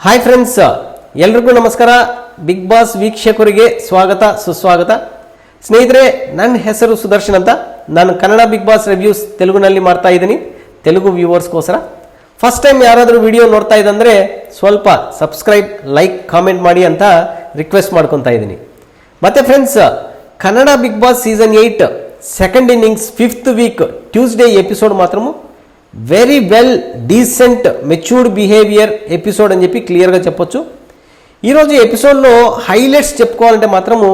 Hi friends, ಎಲ್ರಿಗೂ ನಮಸ್ಕಾರ. Big boss ವೀಕ್ಷಕರಿಗೆ ಸ್ವಾಗತ ಸುಸ್ವಾಗತ. ಸ್ನೇಹಿತರೆ, ನನ್ನ ಹೆಸರು ಸುದರ್ಶನ್ ಅಂತ. ನಾನು ಕನ್ನಡ ಬಿಗ್ ಬಾಸ್ ರಿವ್ಯೂಸ್ ತೆಲುಗುನಲ್ಲಿ ಮಾಡ್ತಾ ಇದ್ದೀನಿ, ತೆಲುಗು ವ್ಯೂವರ್ಸ್ಗೋಸ್ಕರ. ಫಸ್ಟ್ ಟೈಮ್ ಯಾರಾದರೂ ವಿಡಿಯೋ ನೋಡ್ತಾ ಇದ್ದಂದರೆ ಸ್ವಲ್ಪ ಸಬ್ಸ್ಕ್ರೈಬ್, ಲೈಕ್, ಕಾಮೆಂಟ್ ಮಾಡಿ ಅಂತ ರಿಕ್ವೆಸ್ಟ್ ಮಾಡ್ಕೊತಾ ಇದ್ದೀನಿ. ಮತ್ತು friends, Kannada Bigg Boss season 8 second innings 5th week Tuesday episode మాత్రము very well decent matured behaviour episode అని చెప్పి క్లియర్గా చెప్పొచ్చు. ఈరోజు ఎపిసోడ్లో హైలైట్స్ చెప్పుకోవాలంటే మాత్రము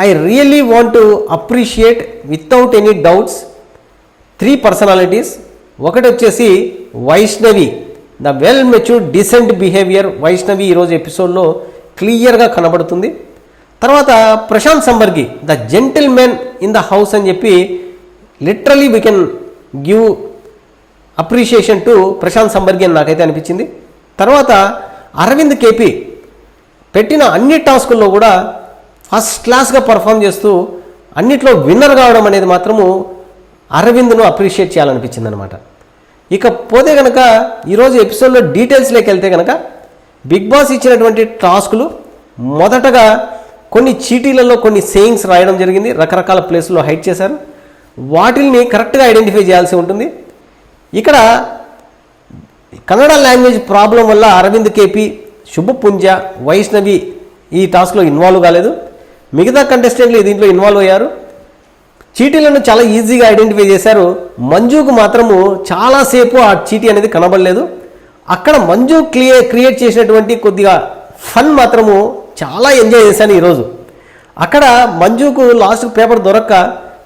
I really want to appreciate without any doubts 3 personalities. ఒకటి వచ్చేసి Vaishnavi, the well matured decent behaviour Vaishnavi ఈరోజు ఎపిసోడ్లో క్లియర్గా కనబడుతుంది. తర్వాత Prashanth Sambargi, the gentlemen in the house అని చెప్పి literally we can give appreciation to Prashanth సంబర్గి అని నాకైతే అనిపించింది. తర్వాత అరవింద్ కేపీ పెట్టిన అన్ని టాస్కుల్లో కూడా ఫస్ట్ క్లాస్గా పర్ఫామ్ చేస్తూ అన్నిట్లో విన్నర్ కావడం అనేది మాత్రము అరవింద్ను అప్రిషియేట్ చేయాలనిపించింది అనమాట. ఇకపోతే కనుక ఈరోజు ఎపిసోడ్లో డీటెయిల్స్లోకి వెళ్తే కనుక బిగ్ బాస్ ఇచ్చినటువంటి టాస్కులు, మొదటగా కొన్ని చీటీలలో కొన్ని సేయింగ్స్ రాయడం జరిగింది, రకరకాల ప్లేస్లో హైడ్ చేశారు. వాటిని కరెక్ట్గా ఐడెంటిఫై చేయాల్సి ఉంటుంది. ఇక్కడ కన్నడ లాంగ్వేజ్ ప్రాబ్లం వల్ల అరవింద్ కేపీ, శుభపుంజ, వైష్ణవి ఈ టాస్క్లో ఇన్వాల్వ్ కాలేదు. మిగతా కంటెస్టెంట్లు దీంట్లో ఇన్వాల్వ్ అయ్యారు. చీటీలను చాలా ఈజీగా ఐడెంటిఫై చేశారు. మంజుకు మాత్రము చాలాసేపు ఆ చీటీ అనేది కనబడలేదు. అక్కడ మంజు క్రియేట్ చేసినటువంటి కొద్దిగా ఫన్ మాత్రము చాలా ఎంజాయ్ చేశాను ఈరోజు. అక్కడ మంజుకు లాస్ట్ పేపర్ దొరక్క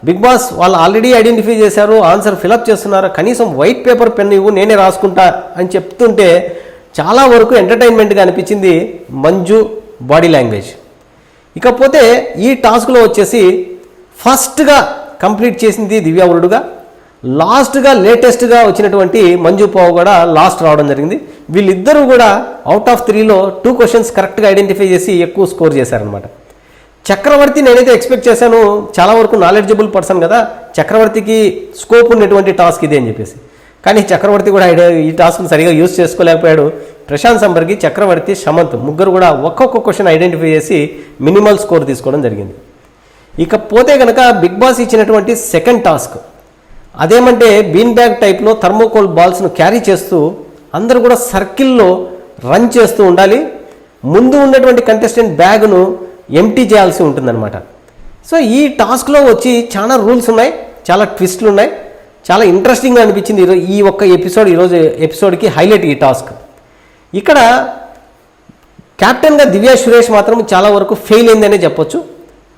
బిగ్ బాస్ వాళ్ళు ఆల్రెడీ ఐడెంటిఫై చేశారు, ఆన్సర్ ఫిలప్ చేస్తున్నారు, కనీసం వైట్ పేపర్ పెన్ ఇవ్వు నేనే రాసుకుంటా అని చెప్తుంటే చాలా వరకు ఎంటర్టైన్మెంట్గా అనిపించింది మంజు బాడీ లాంగ్వేజ్. ఇకపోతే ఈ టాస్క్లో వచ్చేసి ఫస్ట్గా కంప్లీట్ చేసింది దివ్య ఉరుడుగా, లాస్ట్గా లేటెస్ట్గా వచ్చినటువంటి మంజు పావు కూడా లాస్ట్ రావడం జరిగింది. వీళ్ళిద్దరూ కూడా అవుట్ ఆఫ్ 3లో 2 క్వశ్చన్స్ కరెక్ట్గా ఐడెంటిఫై చేసి ఎక్కువ స్కోర్ చేశారనమాట. చక్రవర్తి నేనైతే ఎక్స్పెక్ట్ చేశాను, చాలా వరకు నాలెడ్జబుల్ పర్సన్ కదా, చక్రవర్తికి స్కోప్ ఉన్నటువంటి టాస్క్ ఇదే అని చెప్పేసి. కానీ చక్రవర్తి కూడా ఈ టాస్క్ని సరిగా యూజ్ చేసుకోలేకపోయాడు. ప్రశాంత్ సంబర్గి, చక్రవర్తి, సమంత్ ముగ్గురు కూడా ఒక్కొక్క క్వశ్చన్ ఐడెంటిఫై చేసి మినిమల్ స్కోర్ తీసుకోవడం జరిగింది. ఇకపోతే కనుక బిగ్ బాస్ ఇచ్చినటువంటి సెకండ్ టాస్క్ అదేమంటే బీన్ బ్యాగ్ టైప్లో థర్మోకోల్ బాల్స్ను క్యారీ చేస్తూ అందరూ కూడా సర్కిల్లో రన్ చేస్తూ ఉండాలి. ముందు ఉన్నటువంటి కంటెస్టెంట్ బ్యాగ్ను ఎంటీ చేయాల్సి ఉంటుందన్నమాట. సో ఈ టాస్క్లో వచ్చి చాలా రూల్స్ ఉన్నాయి, చాలా ట్విస్ట్లు ఉన్నాయి, చాలా ఇంట్రెస్టింగ్గా అనిపించింది ఈ ఒక్క ఎపిసోడ్. ఈరోజు ఎపిసోడ్కి హైలైట్ ఈ టాస్క్. ఇక్కడ కెప్టెన్గా దివ్య సురేష్ మాత్రం చాలా వరకు ఫెయిల్ అయిందనే చెప్పొచ్చు.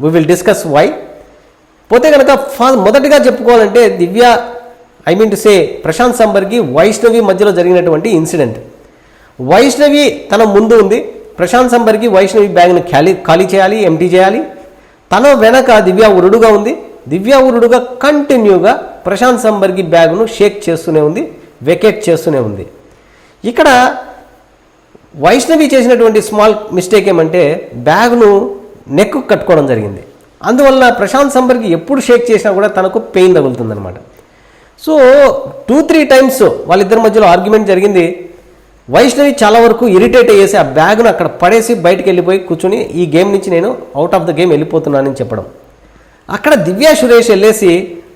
We will discuss why. పోతే కనుక మొదటిగా చెప్పుకోవాలంటే Divya, I mean to say Prashanth Sambargi, Vaishnavi మధ్యలో జరిగినటువంటి ఇన్సిడెంట్. వైష్ణవి తన ముందు ఉంది, ప్రశాంత్ సంబర్గి వైష్ణవి బ్యాగ్ని ఖాళీ చేయాలి, ఎంటీ చేయాలి. తన వెనక దివ్య ఉరుడుగా ఉంది. దివ్య ఉరుడుగా కంటిన్యూగా ప్రశాంత్ సంబర్గి బ్యాగ్ను షేక్ చేస్తూనే ఉంది, వెకేట్ చేస్తూనే ఉంది. ఇక్కడ వైష్ణవి చేసినటువంటి స్మాల్ మిస్టేక్ ఏమంటే బ్యాగ్ను నెక్కు కట్టుకోవడం జరిగింది. అందువల్ల ప్రశాంత్ సంబర్గి ఎప్పుడు షేక్ చేసినా కూడా తనకు పెయిన్ తగులుతుందనమాట. సో 2-3 టైమ్స్ వాళ్ళిద్దరి మధ్యలో ఆర్గ్యుమెంట్ జరిగింది. వైష్ణవి చాలా వరకు ఇరిటేట్ అయ్యేసి ఆ బ్యాగ్ను అక్కడ పడేసి బయటికి వెళ్ళిపోయి కూర్చొని ఈ గేమ్ నుంచి నేను అవుట్ ఆఫ్ ద గేమ్ వెళ్ళిపోతున్నానని చెప్పడం. అక్కడ దివ్య సురేష్ వెళ్ళేసి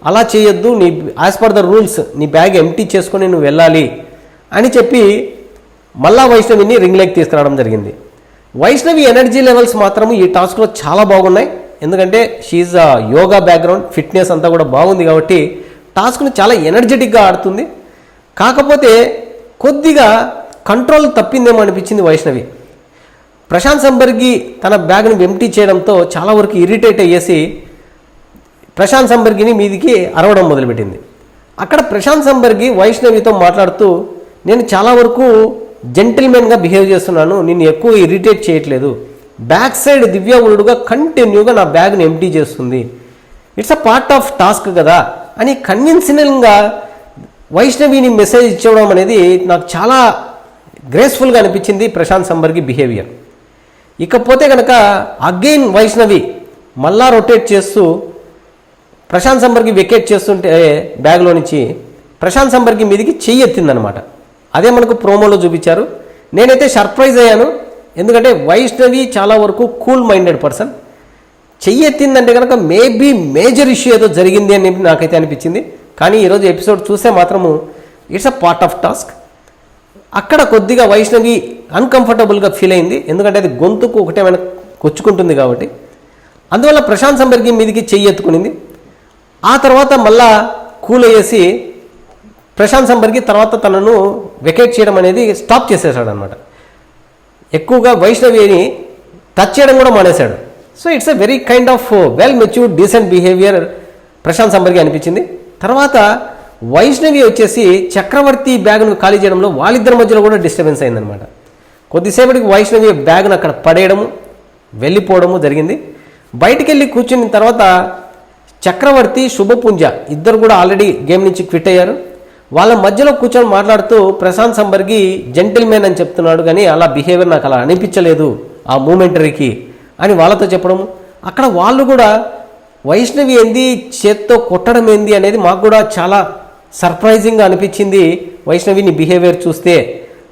అలా చేయొద్దు, నీ యాజ్ పర్ ద రూల్స్ నీ బ్యాగ్ ఎంటీ చేసుకొని నువ్వు వెళ్ళాలి అని చెప్పి మళ్ళా వైష్ణవిని రింగ్లోకి తీసుకురావడం జరిగింది. వైష్ణవి ఎనర్జీ లెవెల్స్ మాత్రం ఈ టాస్క్లో చాలా బాగున్నాయి. ఎందుకంటే షీఈ్ యోగా బ్యాక్గ్రౌండ్, ఫిట్నెస్ అంతా కూడా బాగుంది కాబట్టి టాస్క్ను చాలా ఎనర్జెటిక్గా ఆడుతుంది. కాకపోతే కొద్దిగా కంట్రోల్ తప్పిందేమో అనిపించింది వైష్ణవి. ప్రశాంత్ సంబర్గి తన బ్యాగ్ని ఎంటీ చేయడంతో చాలా వరకు ఇరిటేట్ అయ్యేసి ప్రశాంత్ సంబర్గిని మీదికి అరవడం మొదలుపెట్టింది. అక్కడ ప్రశాంత్ సంబర్గి వైష్ణవితో మాట్లాడుతూ నేను చాలా వరకు జెంటిల్మెన్గా బిహేవ్ చేస్తున్నాను, నిన్ను ఎక్కువ ఇరిటేట్ చేయట్లేదు, బ్యాక్ సైడ్ దివ్య ఉరుడుగా కంటిన్యూగా నా బ్యాగ్ని ఎంటీ చేస్తుంది, it's a part of task కదా అని కన్విన్సినల్గా వైష్ణవిని మెసేజ్ ఇచ్చడం అనేది నాకు చాలా గ్రేస్ఫుల్గా అనిపించింది ప్రశాంత్ సంబర్గి బిహేవియర్. ఇకపోతే కనుక అగైన్ వైష్ణవి మళ్ళా రొటేట్ చేస్తూ ప్రశాంత్ సంబర్గి వెకేట్ చేస్తుంటే బ్యాగ్లో నుంచి ప్రశాంత్ సంబర్గి మీదికి చెయ్యి ఎత్తిందనమాట. అదే మనకు ప్రోమోలో చూపించారు. నేనైతే సర్ప్రైజ్ అయ్యాను. ఎందుకంటే వైష్ణవి చాలా వరకు కూల్ మైండెడ్ పర్సన్. చెయ్యెత్తిందంటే కనుక మేబీ మేజర్ ఇష్యూ ఏదో జరిగింది అని నాకైతే అనిపించింది. కానీ ఈరోజు ఎపిసోడ్ చూస్తే మాత్రము it's a part of task. అక్కడ కొద్దిగా వైష్ణవి అన్కంఫర్టబుల్గా ఫీల్ అయింది. ఎందుకంటే అది గొంతుకు ఒకటేమైనా కొచ్చుకుంటుంది కాబట్టి. అందువల్ల ప్రశాంత్ సంబర్గి మీదకి చెయ్యి ఎత్తుకునింది. ఆ తర్వాత మళ్ళా కూల్ అయ్యేసి ప్రశాంత్ సంబర్గి తర్వాత తనను వెకేట్ చేయడం అనేది స్టాప్ చేసేసాడు అనమాట. ఎక్కువగా వైష్ణవిని టచ్ చేయడం కూడా మానేశాడు. So it's a very kind of well matured decent behaviour Prashanth Sambargi అనిపించింది. తర్వాత వైష్ణవి వచ్చేసి చక్రవర్తి బ్యాగ్ను ఖాళీ చేయడంలో వాళ్ళిద్దరి మధ్యలో కూడా డిస్టర్బెన్స్ అయిందనమాట. కొద్దిసేపటికి వైష్ణవి బ్యాగ్ను అక్కడ పడేయడము వెళ్ళిపోవడము జరిగింది. బయటికి వెళ్ళి కూర్చున్న తర్వాత చక్రవర్తి శుభపుంజ ఇద్దరు కూడా ఆల్రెడీ గేమ్ నుంచి క్విట్ అయ్యారు. వాళ్ళ మధ్యలో కూర్చొని మాట్లాడుతూ ప్రశాంత్ సంబర్గి జెంటిల్మెన్ అని చెప్తున్నాడు, కానీ అలా బిహేవియర్ నాకు అలా అనిపించలేదు ఆ మూమెంటరీకి అని వాళ్ళతో చెప్పడము. అక్కడ వాళ్ళు కూడా వైష్ణవి ఏంది చేత్తో కొట్టడం ఏంది అనేది మాకు కూడా చాలా సర్ప్రైజింగ్గా అనిపించింది వైష్ణవిని బిహేవియర్ చూస్తే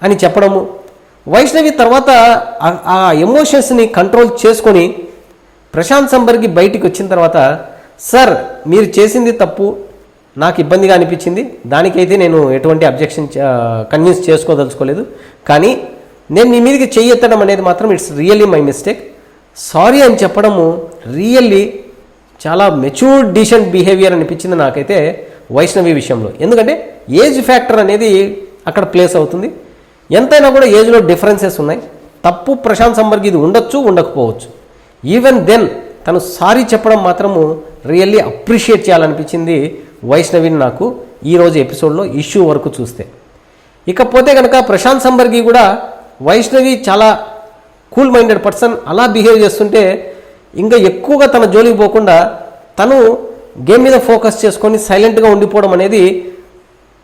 అని చెప్పడము. వైష్ణవి తర్వాత ఆ ఎమోషన్స్ని కంట్రోల్ చేసుకొని ప్రశాంత్ సంబర్గి బయటికి వచ్చిన తర్వాత, సార్ మీరు చేసింది తప్పు, నాకు ఇబ్బందిగా అనిపించింది, దానికైతే నేను ఎటువంటి అబ్జెక్షన్ కన్విన్స్ చేసుకోదలుచుకోలేదు, కానీ నేను మీ మీదకి చెయ్యెత్తడం అనేది మాత్రం it's really my mistake, sorry అని చెప్పడము రియల్లీ చాలా మెచ్యూర్డ్ డీసెంట్ బిహేవియర్ అనిపించింది నాకైతే వైష్ణవి విషయంలో. ఎందుకంటే ఏజ్ ఫ్యాక్టర్ అనేది అక్కడ ప్లేస్ అవుతుంది. ఎంతైనా కూడా ఏజ్లో డిఫరెన్సెస్ ఉన్నాయి. తప్పు ప్రశాంత్ సంబర్గి ఇది ఉండొచ్చు, ఉండకపోవచ్చు. ఈవెన్ దెన్ తను సారీ చెప్పడం మాత్రము రియల్లీ అప్రిషియేట్ చేయాలనిపించింది వైష్ణవిని నాకు ఈరోజు ఎపిసోడ్లో ఇష్యూ వరకు చూస్తే. ఇకపోతే కనుక ప్రశాంత్ సంబర్గి కూడా వైష్ణవి చాలా కూల్ మైండెడ్ పర్సన్, అలా బిహేవ్ చేస్తుంటే ఇంకా ఎక్కువగా తన జోలికి పోకుండా తను గేమ్ మీద ఫోకస్ చేసుకొని సైలెంట్గా ఉండిపోవడం అనేది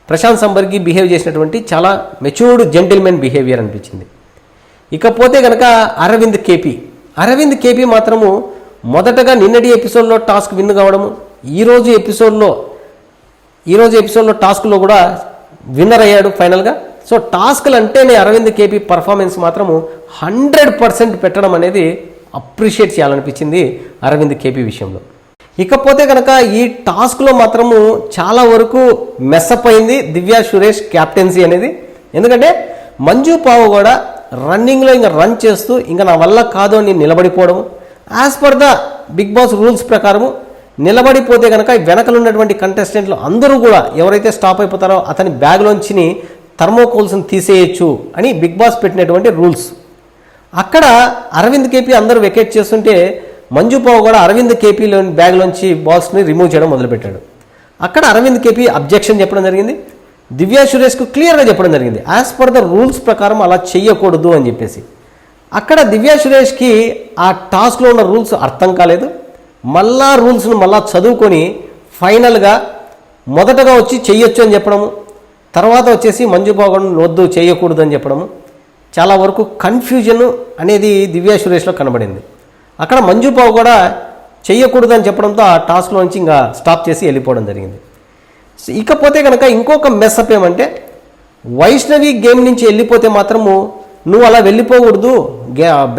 ప్రశాంత్ సంబర్గి బిహేవ్ చేసినటువంటి చాలా మెచ్యూర్డ్ జెంటిల్మెన్ బిహేవియర్ అనిపించింది. ఇకపోతే కనుక అరవింద్ కేపీ మాత్రము మొదటగా నిన్నటి ఎపిసోడ్లో టాస్క్ విన్ కావడము, ఈరోజు ఎపిసోడ్లో టాస్క్లో కూడా విన్నర్ అయ్యాడు ఫైనల్గా. సో టాస్క్లు అంటేనే అరవింద్ కేపీ పర్ఫార్మెన్స్ మాత్రము 100% పెట్టడం అనేది అప్రిషియేట్ చేయాలనిపించింది అరవింద్ కేపీ విషయంలో. ఇకపోతే కనుక ఈ టాస్క్లో మాత్రము చాలా వరకు మెస్సప్ అయింది దివ్య సురేష్ క్యాప్టెన్సీ అనేది. ఎందుకంటే మంజు పావు కూడా రన్నింగ్లో ఇంకా రన్ చేస్తూ ఇంకా నా వల్ల కాదు అని నిలబడిపోవడం, as per the Bigg Boss rules ప్రకారము నిలబడిపోతే కనుక వెనకలు ఉన్నటువంటి కంటెస్టెంట్లు అందరూ కూడా ఎవరైతే స్టాప్ అయిపోతారో అతని బ్యాగ్లోంచి థర్మోకోల్స్ని తీసేయచ్చు అని బిగ్ బాస్ పెట్టినటువంటి రూల్స్. అక్కడ అరవింద్ కేపీ అందరూ వెకేట్ చేస్తుంటే మంజు పావు కూడా అరవింద్ కేపీలోని బ్యాగ్లోంచి బాల్స్ని రిమూవ్ చేయడం మొదలుపెట్టాడు. అక్కడ అరవింద్ కేపీ అబ్జెక్షన్ చెప్పడం జరిగింది, దివ్య సురేష్కు క్లియర్గా చెప్పడం జరిగింది యాజ్ పర్ ద రూల్స్ ప్రకారం అలా చెయ్యకూడదు అని చెప్పేసి. అక్కడ దివ్య సురేష్కి ఆ టాస్క్లో ఉన్న రూల్స్ అర్థం కాలేదు. మళ్ళా రూల్స్ను మళ్ళా చదువుకొని ఫైనల్గా మొదటగా వచ్చి చెయ్యొచ్చు అని చెప్పడము, తర్వాత వచ్చేసి మంజు పావు వద్దు చేయకూడదు అని చెప్పడము, చాలా వరకు కన్ఫ్యూజన్ అనేది దివ్య సురేష్లో కనబడింది. అక్కడ మంజు పావు కూడా చెయ్యకూడదు అని చెప్పడంతో ఆ టాస్క్లో నుంచి ఇంకా స్టాప్ చేసి వెళ్ళిపోవడం జరిగింది. ఇకపోతే కనుక ఇంకొక మెస్అప్ ఏమంటే వైష్ణవి గేమ్ నుంచి వెళ్ళిపోతే మాత్రము నువ్వు అలా వెళ్ళిపోకూడదు,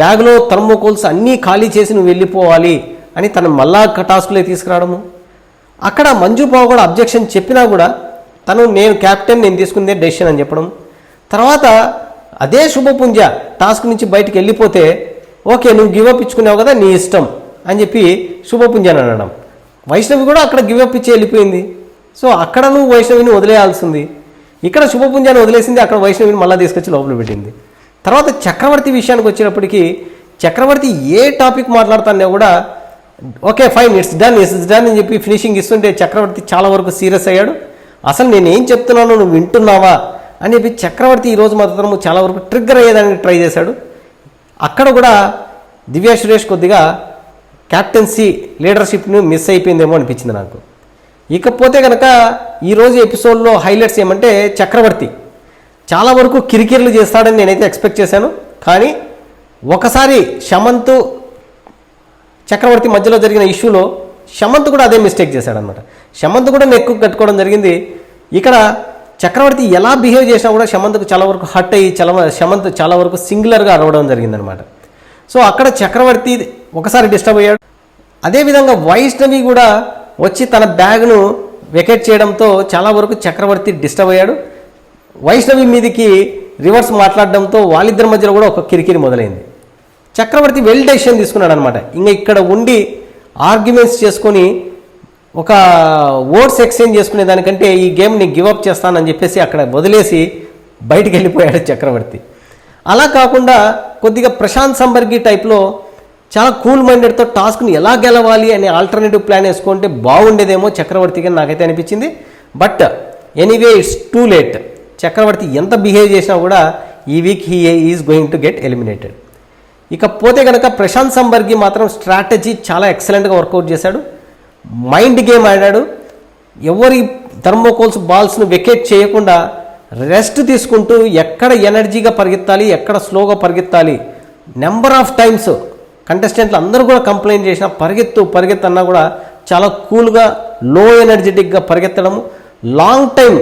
బ్యాగ్లో థర్మోకోల్స్ అన్నీ ఖాళీ చేసి నువ్వు వెళ్ళిపోవాలి అని తను మళ్ళా టాస్క్లో తీసుకురావడము. అక్కడ మంజు పావు కూడా అబ్జెక్షన్ చెప్పినా కూడా తను నేను క్యాప్టెన్, నేను తీసుకుందే డెసిషన్ అని చెప్పడం. తర్వాత అదే శుభపుంజ టాస్క్ నుంచి బయటకు వెళ్ళిపోతే ఓకే నువ్వు గివప్ ఇచ్చుకున్నావు కదా నీ ఇష్టం అని చెప్పి శుభపుంజని అనడం. వైష్ణవి కూడా అక్కడ గివప్ ఇచ్చి వెళ్ళిపోయింది. సో అక్కడ నువ్వు వైష్ణవిని వదిలేయాల్సింది, ఇక్కడ శుభపుంజాన్ని వదిలేసింది, అక్కడ వైష్ణవిని మళ్ళీ తీసుకొచ్చి లోపల పెట్టింది. తర్వాత చక్రవర్తి విషయానికి వచ్చేటప్పటికి చక్రవర్తి ఏ టాపిక్ మాట్లాడుతున్నా కూడా ఓకే ఫైన్ ఇట్స్ డన్ అని చెప్పి ఫినిషింగ్ ఇస్తుంటే చక్రవర్తి చాలా వరకు సీరియస్ అయ్యాడు. అసలు నేనేం చెప్తున్నానో నువ్వు వింటున్నావా అని చెప్పి చక్రవర్తి ఈరోజు మాత్రం చాలా వరకు ట్రిగ్గర్ అయ్యేదానికి ట్రై చేశాడు. అక్కడ కూడా దివ్య సురేష్ కొద్దిగా క్యాప్టెన్సీ లీడర్షిప్ను మిస్ అయిపోయిందేమో అనిపించింది నాకు. ఇకపోతే కనుక ఈరోజు ఎపిసోడ్లో హైలైట్స్ ఏమంటే చక్రవర్తి చాలా వరకు కిరికిర్లు చేస్తాడని నేనైతే ఎక్స్పెక్ట్ చేశాను. కానీ ఒకసారి శమంత్ చక్రవర్తి మధ్యలో జరిగిన ఇష్యూలో శమంత్ కూడా అదే మిస్టేక్ చేశాడనమాట. శమంత్ కూడా నెక్కు కట్టుకోవడం జరిగింది. ఇక్కడ చక్రవర్తి ఎలా బిహేవ్ చేసినా కూడా సమంతకు చాలా వరకు హట్ అయ్యి సమంత్ చాలా వరకు సింగులర్గా అరవడం జరిగిందనమాట. సో అక్కడ చక్రవర్తి ఒకసారి డిస్టర్బ్ అయ్యాడు. అదేవిధంగా వైష్ణవి కూడా వచ్చి తన బ్యాగ్ను వెకేట్ చేయడంతో చాలా వరకు చక్రవర్తి డిస్టర్బ్ అయ్యాడు. వైష్ణవి మీదకి రివర్స్ మాట్లాడడంతో వాళ్ళిద్దరి మధ్యలో కూడా ఒక కిరికిరి మొదలైంది. చక్రవర్తి వెల్ డెసిషన్ తీసుకున్నాడు అనమాట. ఇంకా ఇక్కడ ఉండి ఆర్గ్యుమెంట్స్ చేసుకొని ఒక ఓట్స్ ఎక్స్చేంజ్ చేసుకునే దానికంటే ఈ గేమ్ని గివప్ చేస్తానని చెప్పేసి అక్కడ వదిలేసి బయటికి వెళ్ళిపోయాడు చక్రవర్తి. అలా కాకుండా కొద్దిగా ప్రశాంత్ సంబర్గి టైప్లో చాలా కూల్ మైండెడ్తో టాస్క్ని ఎలా గెలవాలి అనే ఆల్టర్నేటివ్ ప్లాన్ వేసుకుంటే బాగుండేదేమో చక్రవర్తికి నాకైతే అనిపించింది. But anyway it's too late. Chakravarthi ఎంత బిహేవ్ చేసినా కూడా ఈ week he is going to get eliminated. ఇకపోతే కనుక ప్రశాంత్ సంబర్గి మాత్రం స్ట్రాటజీ చాలా ఎక్సలెంట్గా వర్కౌట్ చేశాడు. మైండ్ గేమ్ ఆడాడు. ఎవరి థర్మోకోల్స్ బాల్స్ను వెకేట్ చేయకుండా రెస్ట్ తీసుకుంటూ ఎక్కడ ఎనర్జీగా పరిగెత్తాలి, ఎక్కడ స్లోగా పరిగెత్తాలి, నెంబర్ ఆఫ్ టైమ్స్ కంటెస్టెంట్లు అందరూ కూడా కంప్లైంట్ చేసిన పరిగెత్తు అన్నా కూడా చాలా కూల్గా లో ఎనర్జెటిక్గా పరిగెత్తడము, లాంగ్ టైం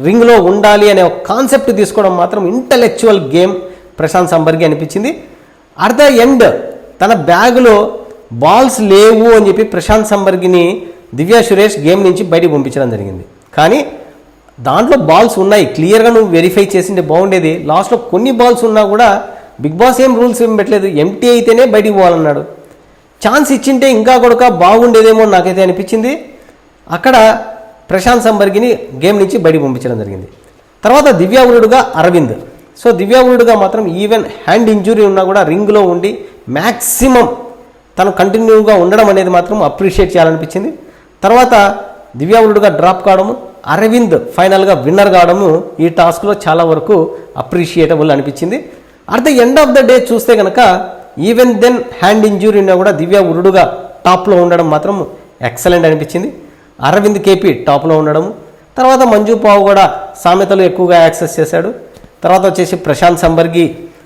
రింగ్లో ఉండాలి అనే ఒక కాన్సెప్ట్ తీసుకోవడం మాత్రం ఇంటలెక్చువల్ గేమ్ ప్రశాంత్ సంబర్గి అనిపించింది. అట్ ద ఎండ్ తన బ్యాగులో బాల్స్ లేవు అని చెప్పి ప్రశాంత్ సంబర్గిని దివ్యా సురేష్ గేమ్ నుంచి బయటికి పంపించడం జరిగింది. కానీ దాంట్లో బాల్స్ ఉన్నాయి, క్లియర్గా నువ్వు వెరిఫై చేసింటే బాగుండేది. లాస్ట్లో కొన్ని బాల్స్ ఉన్నా కూడా బిగ్ బాస్ ఏం రూల్స్ ఏం పెట్టలేదు, ఎంటీ అయితేనే బయటికి పోవాలన్నాడు. ఛాన్స్ ఇచ్చింటే ఇంకా కూడా బాగుండేదేమో నాకైతే అనిపించింది. అక్కడ ప్రశాంత్ సంబర్గిని గేమ్ నుంచి బయటికి పంపించడం జరిగింది. తర్వాత దివ్యావులుడుగా అరవింద్. సో దివ్యావులుడుగా మాత్రం ఈవెన్ హ్యాండ్ ఇంజురీ ఉన్నా కూడా రింగ్లో ఉండి మ్యాక్సిమం తను కంటిన్యూగా ఉండడం అనేది మాత్రం అప్రిషియేట్ చేయాలనిపించింది. తర్వాత దివ్యావులుడుగా డ్రాప్ కావడము, అరవింద్ ఫైనల్గా విన్నర్ కావడము ఈ టాస్క్లో చాలా వరకు అప్రిషియేటబుల్ అనిపించింది. At the end of the day చూస్తే కనుక ఈవెన్ దెన్ హ్యాండ్ ఇంజురీ ఉన్నా కూడా దివ్యావులుడుగా టాప్లో ఉండడం మాత్రం ఎక్సలెంట్ అనిపించింది. అరవింద్ కేపీ టాప్లో ఉండడము, తర్వాత మంజు పావు కూడా సామెతలు ఎక్కువగా యాక్సెస్ చేశాడు. తర్వాత వచ్చేసి ప్రశాంత్ సంబర్గి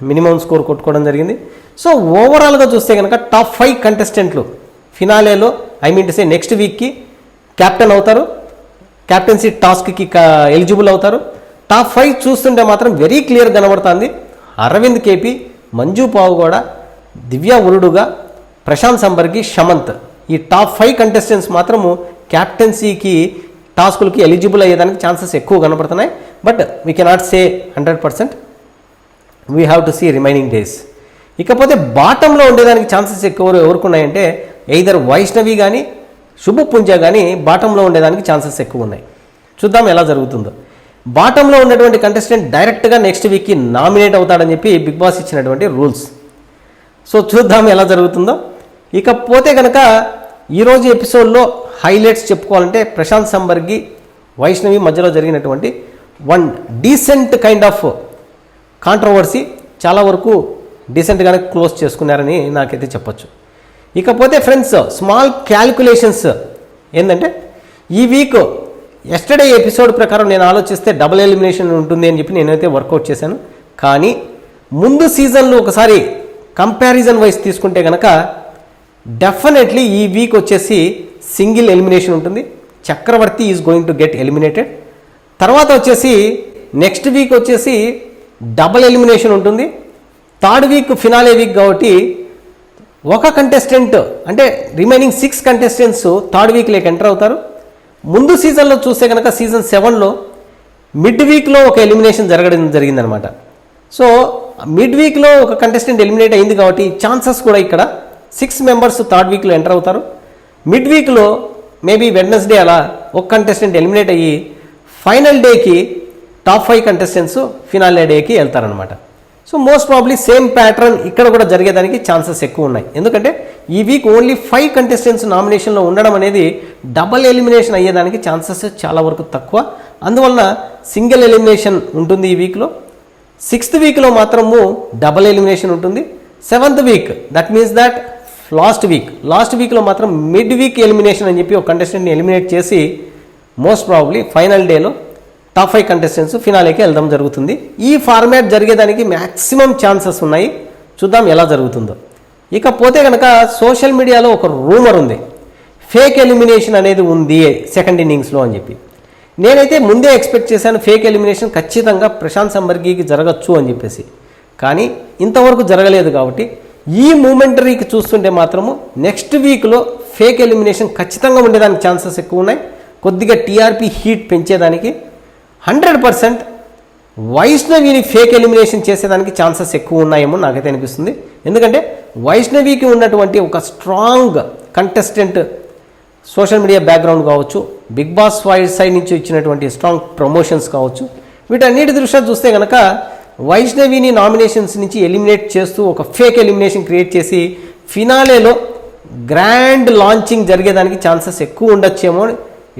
మినిమం స్కోర్ కొట్టుకోవడం జరిగింది. సో ఓవరాల్గా చూస్తే కనుక టాప్ 5 కంటెస్టెంట్లు ఫినాలేలో నెక్స్ట్ వీక్కి క్యాప్టెన్ అవుతారు, క్యాప్టెన్సీ టాస్క్కి ఎలిజిబుల్ అవుతారు. టాప్ 5 చూస్తుంటే మాత్రం వెరీ క్లియర్ కనబడుతుంది. అరవింద్ కేపీ, మంజు పావు కూడా, దివ్యా ఉరుడుగా, ప్రశాంత్ సంబర్గి, సమంత్ ఈ టాప్ 5 కంటెస్టెంట్స్ మాత్రము క్యాప్టెన్సీకి టాస్కులకి ఎలిజిబుల్ అయ్యేదానికి ఛాన్సెస్ ఎక్కువ కనపడుతున్నాయి. But we cannot say 100%. We have to see remaining days. ఇకపోతే బాటంలో ఉండేదానికి ఛాన్సెస్ ఎవరికి ఉన్నాయంటే ఎయిదర్ వైష్ణవి కానీ శుభపుంజ కానీ బాటంలో ఉండేదానికి ఛాన్సెస్ ఎక్కువ ఉన్నాయి. చూద్దాం ఎలా జరుగుతుందో. బాటంలో ఉన్నటువంటి కంటెస్టెంట్ డైరెక్ట్గా నెక్స్ట్ వీక్కి నామినేట్ అవుతాడని చెప్పి బిగ్ బాస్ ఇచ్చినటువంటి రూల్స్. సో చూద్దాం ఎలా జరుగుతుందో. ఇకపోతే కనుక ఈరోజు ఎపిసోడ్లో హైలైట్స్ చెప్పుకోవాలంటే ప్రశాంత్ సంబర్గి, వైష్ణవి మధ్యలో జరిగినటువంటి one decent kind of controversy చాలా వరకు డీసెంట్గానే క్లోజ్ చేసుకున్నారని నాకైతే చెప్పొచ్చు. ఇకపోతే ఫ్రెండ్స్ స్మాల్ క్యాలిక్యులేషన్స్ ఏంటంటే ఈ వీక్ ఎస్టర్డే ఎపిసోడ్ ప్రకారం నేను ఆలోచిస్తే డబుల్ ఎలిమినేషన్ ఉంటుంది అని చెప్పి నేనైతే వర్కౌట్ చేశాను. కానీ ముందు సీజన్లో ఒకసారి కంపారిజన్ వైజ్ తీసుకుంటే కనుక డెఫినెట్లీ ఈ వీక్ వచ్చేసి సింగిల్ ఎలిమినేషన్ ఉంటుంది. Chakravarthi is going to get eliminated. తర్వాత వచ్చేసి నెక్స్ట్ వీక్ వచ్చేసి డబుల్ ఎలిమినేషన్ ఉంటుంది. థర్డ్ వీక్ ఫినాలే వీక్ కాబట్టి ఒక కంటెస్టెంట్ అంటే రిమైనింగ్ 6 కంటెస్టెంట్స్ థర్డ్ వీక్లోకి ఎంటర్ అవుతారు. ముందు సీజన్లో చూస్తే కనుక సీజన్ 7లో మిడ్ వీక్లో ఒక ఎలిమినేషన్ జరిగిందనమాట. సో మిడ్ వీక్లో ఒక కంటెస్టెంట్ ఎలిమినేట్ అయింది కాబట్టి ఛాన్సెస్ కూడా ఇక్కడ 6 మెంబర్స్ థర్డ్ వీక్లో ఎంటర్ అవుతారు. మిడ్ వీక్లో మేబీ వెడ్నెస్డే అలా ఒక కంటెస్టెంట్ ఎలిమినేట్ అయ్యి ఫైనల్ డేకి టాప్ 5 కంటెస్టెంట్స్ ఫినాలే డేకి వెళ్తారనమాట. So most probably same pattern ఇక్కడ కూడా జరిగేదానికి ఛాన్సెస్ ఎక్కువ ఉన్నాయి. ఎందుకంటే ఈ వీక్ ఓన్లీ 5 కంటెస్టెంట్స్ నామినేషన్లో ఉండడం అనేది డబల్ ఎలిమినేషన్ అయ్యేదానికి ఛాన్సెస్ చాలా వరకు తక్కువ. అందువలన సింగిల్ ఎలిమినేషన్ ఉంటుంది ఈ వీక్లో. 6th వీక్లో మాత్రము డబల్ ఎలిమినేషన్ ఉంటుంది. 7th weak that means that last వీక్లో మాత్రం మిడ్ వీక్ ఎలిమినేషన్ అని చెప్పి ఒక కంటెస్టెంట్ని ఎలిమినేట్ చేసి మోస్ట్ ప్రాబ్లీ ఫైనల్ డేలో టాప్ 5 కంటెస్టెంట్స్ ఫినాలేకి వెళ్దాం జరుగుతుంది. ఈ ఫార్మాట్ జరిగేదానికి మ్యాక్సిమం ఛాన్సెస్ ఉన్నాయి. చూద్దాం ఎలా జరుగుతుందో. ఇకపోతే కనుక సోషల్ మీడియాలో ఒక రూమర్ ఉంది, ఫేక్ ఎలిమినేషన్ అనేది ఉంది సెకండ్ ఇన్నింగ్స్లో అని చెప్పి. నేనైతే ముందే ఎక్స్పెక్ట్ చేశాను ఫేక్ ఎలిమినేషన్ ఖచ్చితంగా ప్రశాంత్ సంబర్గికి జరగచ్చు అని చెప్పేసి. కానీ ఇంతవరకు జరగలేదు కాబట్టి ఈ మూమెంటరీకి చూస్తుంటే మాత్రము నెక్స్ట్ వీక్లో ఫేక్ ఎలిమినేషన్ ఖచ్చితంగా ఉండేదానికి ఛాన్సెస్ ఎక్కువ ఉన్నాయి. కొద్దిగా టీఆర్పీ హీట్ పెంచేదానికి 100% వైష్ణవిని ఫేక్ ఎలిమినేషన్ చేసేదానికి ఛాన్సెస్ ఎక్కువ ఉన్నాయేమో నాకైతే అనిపిస్తుంది. ఎందుకంటే వైష్ణవికి ఉన్నటువంటి ఒక strong contestant social media background కావచ్చు, బిగ్ బాస్ సైడ్ నుంచి ఇచ్చినటువంటి స్ట్రాంగ్ ప్రమోషన్స్ కావచ్చు, వీటన్నిటి దృష్ట్యా చూస్తే కనుక వైష్ణవిని నామినేషన్స్ నుంచి ఎలిమినేట్ చేస్తూ ఒక ఫేక్ ఎలిమినేషన్ క్రియేట్ చేసి ఫినాలేలో గ్రాండ్ లాంచింగ్ జరిగేదానికి ఛాన్సెస్ ఎక్కువ ఉండొచ్చేమో.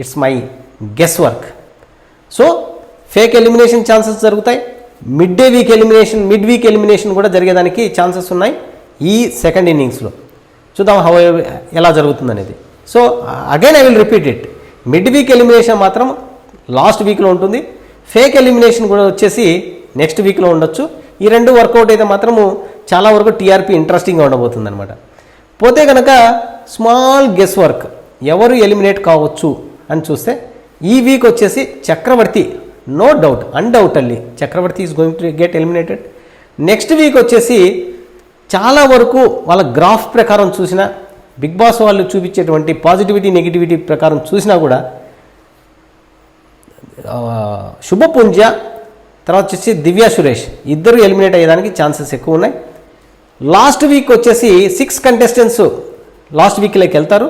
It's my guess work. So fake elimination chances జరుగుతాయి. మిడ్ వీక్ ఎలిమినేషన్ కూడా జరిగేదానికి ఛాన్సెస్ ఉన్నాయి ఈ సెకండ్ ఇన్నింగ్స్లో. చూద్దాం ఎలా జరుగుతుంది అనేది. So again I will repeat it, mid week elimination మాత్రం లాస్ట్ వీక్లో ఉంటుంది. ఫేక్ ఎలిమినేషన్ కూడా వచ్చేసి నెక్స్ట్ వీక్లో ఉండొచ్చు. ఈ రెండు వర్కౌట్ అయితే మాత్రము చాలా వరకు టీఆర్పీ ఇంట్రెస్టింగ్గా ఉండబోతుంది అనమాట. పోతే కనుక స్మాల్ గెస్ వర్క్ ఎవరు ఎలిమినేట్ కావచ్చు అని చూస్తే ఈ వీక్ వచ్చేసి Chakravarthi, no doubt, undoubtedly Chakravarthi is going to get eliminated. Next week వచ్చేసి చాలా వరకు వాళ్ళ గ్రాఫ్ ప్రకారం చూసినా, బిగ్ బాస్ వాళ్ళు చూపించేటువంటి పాజిటివిటీ నెగిటివిటీ ప్రకారం చూసినా కూడా శుభపుంజ తర్వాత వచ్చేసి దివ్య సురేష్ ఇద్దరు ఎలిమినేట్ అయ్యేదానికి ఛాన్సెస్ ఎక్కువ ఉన్నాయి. లాస్ట్ వీక్ వచ్చేసి 6 కంటెస్టెంట్స్ లాస్ట్ వీక్లోకి వెళ్తారు.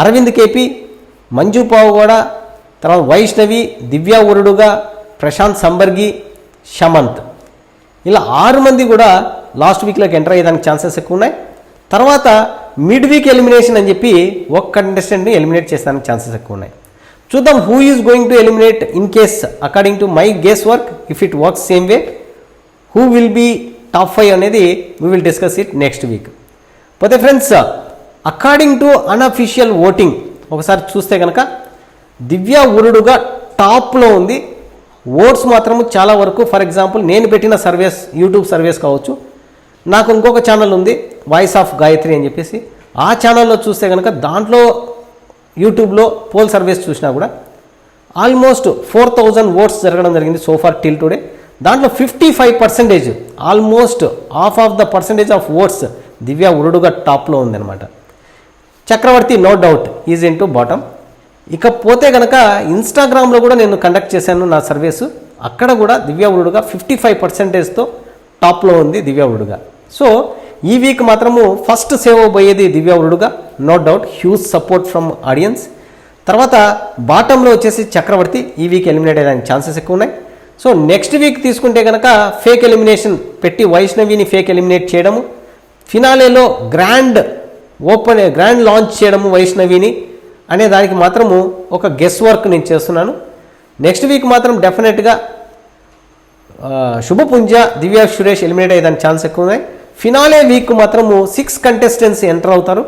అరవింద్ కేపీ, మంజు పావుగౌడ, తర్వాత వైష్ణవి, దివ్య ఉరుడుగా, ప్రశాంత్ సంబర్గి, షమంత్, ఇలా 6 మంది కూడా లాస్ట్ వీక్లోకి ఎంటర్ అయ్యేదానికి ఛాన్సెస్ ఎక్కువ ఉన్నాయి. తర్వాత మిడ్ వీక్ ఎలిమినేషన్ అని చెప్పి ఒక కంటెస్టెంట్ని ఎలిమినేట్ చేసేదానికి ఛాన్సెస్ ఎక్కువ ఉన్నాయి. చూద్దాం who is going to eliminate in case according to my guess work. If it works same way, who will be top 5 అనేది we will discuss it next week. పోతే friends, according to unofficial voting ఒకసారి చూస్తే కనుక దివ్య ఉరుడుగా టాప్లో ఉంది. Oats మాత్రము చాలా వరకు, ఫర్ ఎగ్జాంపుల్ నేను పెట్టిన సర్వేస్, యూట్యూబ్ సర్వేస్ కావచ్చు, నాకు ఇంకొక ఛానల్ ఉంది వాయిస్ ఆఫ్ గాయత్రి అని చెప్పేసి, ఆ ఛానల్లో చూస్తే కనుక దాంట్లో యూట్యూబ్లో పోల్ సర్వేస్ చూసినా కూడా ఆల్మోస్ట్ 4000 ఓట్స్ జరగడం జరిగింది సోఫార్ టిల్ టుడే. దాంట్లో 55%, almost half of the percentage of votes Divya Uruduga టాప్లో ఉందన్నమాట. Chakravarthi no doubt is in to bottom. ఇకపోతే కనుక ఇన్స్టాగ్రామ్లో కూడా నేను కండక్ట్ చేశాను నా సర్వేస్, అక్కడ కూడా దివ్య ఉరుడుగా 55%తో టాప్లో ఉంది దివ్య ఉరుడుగా. సో ఈ వీక్ మాత్రము ఫస్ట్ సేవ్ అవ్వబోయేది Divya Uruduga, no doubt, huge support from audience. తర్వాత బాటంలో వచ్చేసి చక్రవర్తి ఈ వీక్ ఎలిమినేట్ అయ్యడానికి ఛాన్సెస్ ఎక్కువ ఉన్నాయి. సో నెక్స్ట్ వీక్ తీసుకుంటే కనుక ఫేక్ ఎలిమినేషన్ పెట్టి వైష్ణవిని ఫేక్ ఎలిమినేట్ చేయడము, ఫినాలేలో గ్రాండ్ లాంచ్ చేయడము వైష్ణవిని అనే దానికి మాత్రము ఒక గెస్ వర్క్ నేను చేస్తున్నాను. నెక్స్ట్ వీక్ మాత్రం డెఫినెట్గా శుభపుంజ, దివ్య సురేష్ ఎలిమినేట్ అయ్యేదానికి ఛాన్స్ ఎక్కువ ఉన్నాయి. ఫినాలే వీక్ మాత్రము 6 కంటెస్టెంట్స్ ఎంటర్ అవుతారు.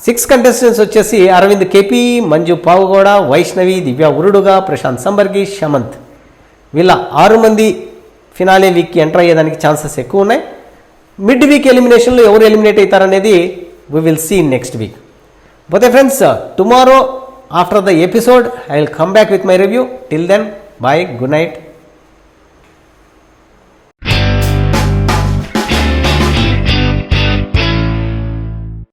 6 కంటెస్టెంట్స్ వచ్చేసి అరవింద్ కేపీ, మంజు పావుగౌడ, వైష్ణవి, దివ్య ఉరుడుగా, ప్రశాంత్ సంబర్గి, షమంత్, వీళ్ళ 6 మంది ఫినాలే వీక్కి ఎంటర్ అయ్యేదానికి ఛాన్సెస్ ఎక్కువ ఉన్నాయి. మిడ్ వీక్ ఎలిమినేషన్లో ఎవరు ఎలిమినేట్ అవుతారనేది we will see next week. But friends, tomorrow after the episode, I will come back with my review. Till then, bye, good night.